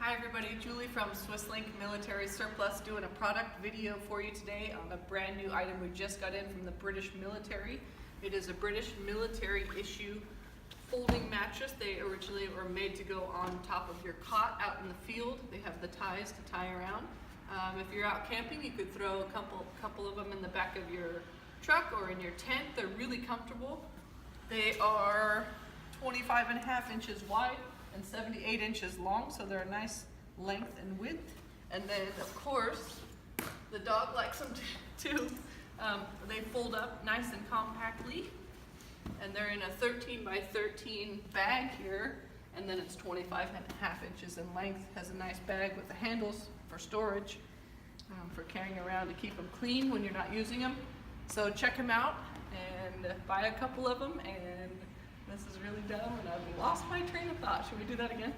Hi everybody, Julie from Swisslink Military Surplus doing a product video for you today on a brand new item we just got in from the British military. It is a British military issue folding mattress. They originally were made to go on top of your cot out in the field. They have the ties to tie around. If you're out camping, you could throw a couple of them in the back of your truck or in your tent. They're really comfortable. They are 25.5 inches wide and 78 inches long, so they're a nice length and width. And then, of course, the dog likes them too. They fold up nice and compactly, and they're in a 13 by 13 bag here, and then it's 25.5 inches in length. Has a nice bag with the handles for storage, for carrying around to keep them clean when you're not using them. So check them out and buy a couple of them. And this is really dumb, and I've lost my train of thought. Should we do that again?